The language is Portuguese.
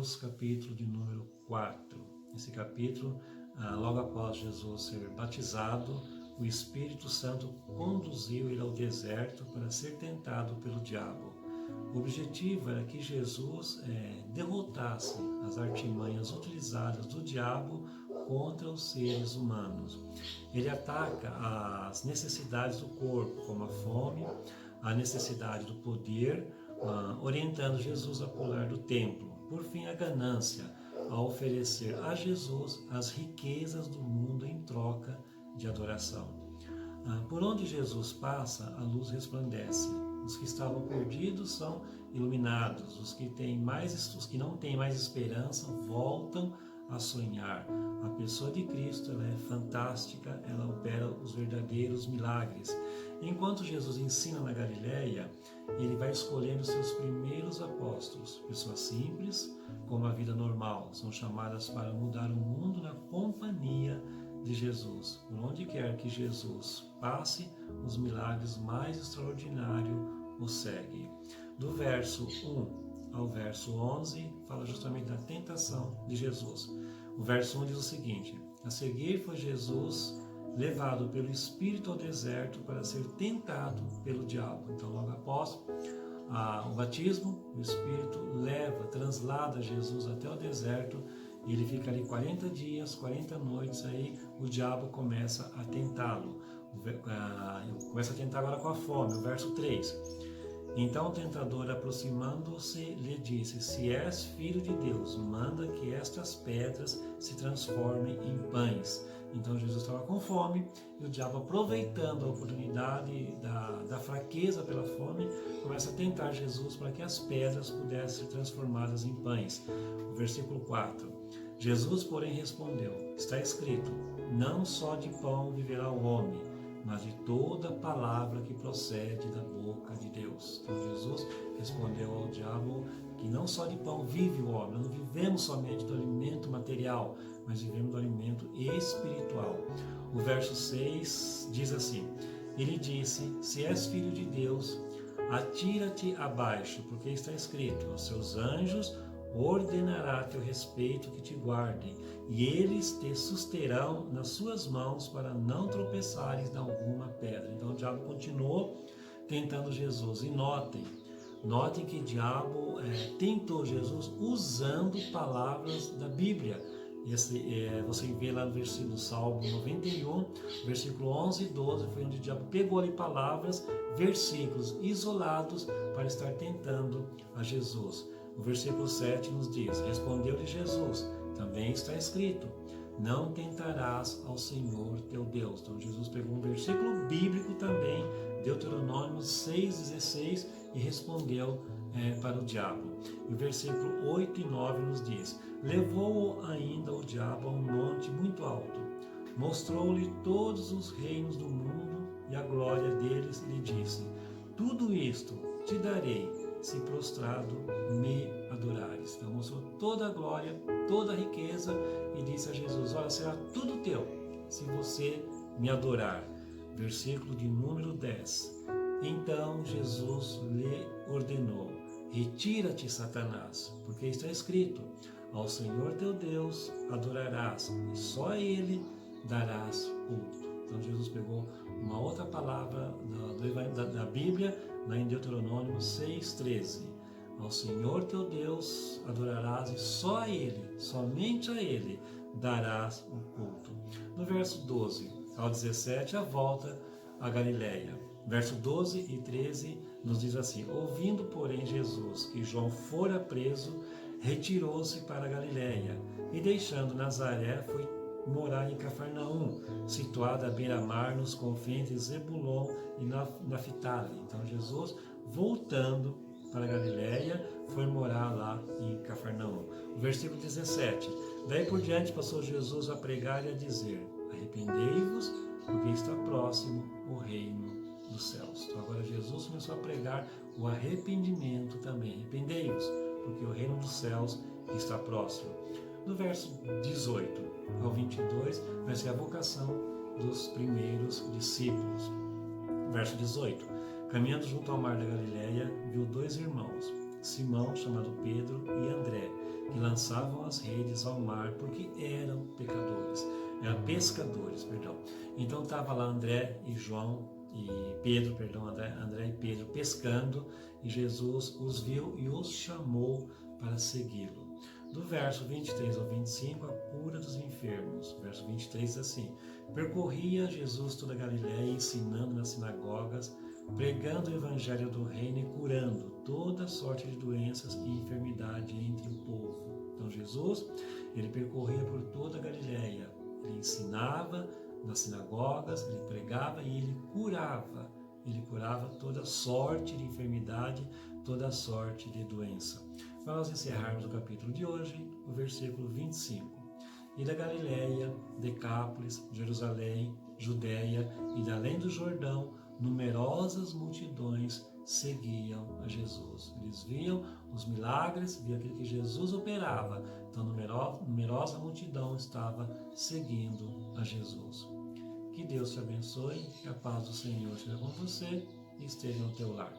Mateus, capítulo de número 4. Esse capítulo, logo após Jesus ser batizado, o Espírito Santo conduziu ele ao deserto para ser tentado pelo diabo. O objetivo era que Jesus derrotasse as artimanhas utilizadas do diabo contra os seres humanos. Ele ataca as necessidades do corpo, como a fome, a necessidade do poder, orientando Jesus a pular do templo. Por fim, a ganância, a oferecer a Jesus as riquezas do mundo em troca de adoração. Por onde Jesus passa, a luz resplandece. Os que estavam perdidos são iluminados. Os que não têm mais esperança voltam a sonhar. A pessoa de Cristo, ela é fantástica, ela opera os verdadeiros milagres. Enquanto Jesus ensina na Galileia, ele vai escolhendo seus primeiros apóstolos, pessoas simples, como a vida normal, são chamadas para mudar o mundo na companhia de Jesus. Por onde quer que Jesus passe, os milagres mais extraordinários o seguem. Do verso 1 ao verso 11, fala justamente da tentação de Jesus. O verso 1 diz o seguinte: a seguir foi Jesus levado pelo Espírito ao deserto para ser tentado pelo diabo. Então, logo após o batismo, o Espírito translada Jesus até o deserto, e ele fica ali 40 dias, 40 noites, aí o diabo começa a tentá-lo. Começa a tentar agora com a fome, o verso 3. Então o tentador, aproximando-se, lhe disse: se és filho de Deus, manda que estas pedras se transformem em pães. Então Jesus estava com fome e o diabo, aproveitando a oportunidade da fraqueza pela fome, começa a tentar Jesus para que as pedras pudessem ser transformadas em pães. O versículo 4. Jesus, porém, respondeu: está escrito, não só de pão viverá o homem, mas de toda palavra que procede da boca de Deus. Então Jesus respondeu ao diabo que não só de pão vive o homem, não vivemos somente do alimento material, mas vivemos do alimento espiritual. O verso 6 diz assim: ele disse: se és filho de Deus, atira-te abaixo, porque está escrito, aos seus anjos ordenará a teu respeito que te guardem, e eles te susterão nas suas mãos para não tropeçares em alguma pedra. Então o diabo continuou tentando Jesus. E notem que o diabo tentou Jesus usando palavras da Bíblia. Você vê lá no versículo Salmo 91, versículo 11 e 12, foi onde o diabo pegou ali palavras, versículos isolados para estar tentando a Jesus. O versículo 7 nos diz: respondeu-lhe Jesus, também está escrito, não tentarás ao Senhor teu Deus. Então Jesus pegou um versículo bíblico também, Deuteronômio 6,16, e respondeu para o diabo. E o versículo 8 e 9 nos diz: levou-o ainda o diabo a um monte muito alto, mostrou-lhe todos os reinos do mundo e a glória deles, e lhe disse: tudo isto te darei, se prostrado me adorares. Então mostrou toda a glória, toda a riqueza, e disse a Jesus: olha, será tudo teu se você me adorar. Versículo de número 10. Então Jesus lhe ordenou: retira-te, Satanás, porque está escrito, ao Senhor teu Deus adorarás, e só a Ele darás culto. Então Jesus pegou uma outra palavra da Bíblia, lá em Deuteronômio 6,13. Ao Senhor teu Deus adorarás, e só a Ele, somente a Ele, darás o culto. No verso 12 ao 17, a volta a Galileia. Verso 12 e 13 nos diz assim: ouvindo, porém, Jesus que João fora preso, retirou-se para a Galileia, e deixando Nazaré, foi morar em Cafarnaum, situada à beira-mar, nos confins de Zebulon e Naftali. Então Jesus, voltando para a Galileia, foi morar lá em Cafarnaum. O versículo 17. Daí por diante passou Jesus a pregar e a dizer: arrependei-vos, porque está próximo o reino dos céus. Então agora Jesus começou a pregar o arrependimento também. Arrependei-vos, porque o reino dos céus está próximo. No verso 18 ao 22, vai ser a vocação dos primeiros discípulos. Verso 18. Caminhando junto ao mar da Galileia, viu dois irmãos, Simão, chamado Pedro, e André, que lançavam as redes ao mar porque eram pescadores. Então estava lá André e Pedro pescando, e Jesus os viu e os chamou para segui-lo. Do verso 23 ao 25, a cura dos enfermos. Verso 23 diz assim: percorria Jesus toda a Galiléia, ensinando nas sinagogas, pregando o evangelho do reino e curando toda sorte de doenças e enfermidade entre o povo. Então Jesus, ele percorria por toda a Galiléia, ele ensinava nas sinagogas, ele pregava e ele curava. Ele curava toda sorte de enfermidade, toda sorte de doença. Para nós encerrarmos o capítulo de hoje, o versículo 25. E da Galiléia, Decápolis, Jerusalém, Judéia e da além do Jordão, numerosas multidões seguiam a Jesus. Eles viam os milagres, viam aquilo que Jesus operava. Então, numerosa multidão estava seguindo a Jesus. Que Deus te abençoe, que a paz do Senhor esteja com você e esteja no teu lar.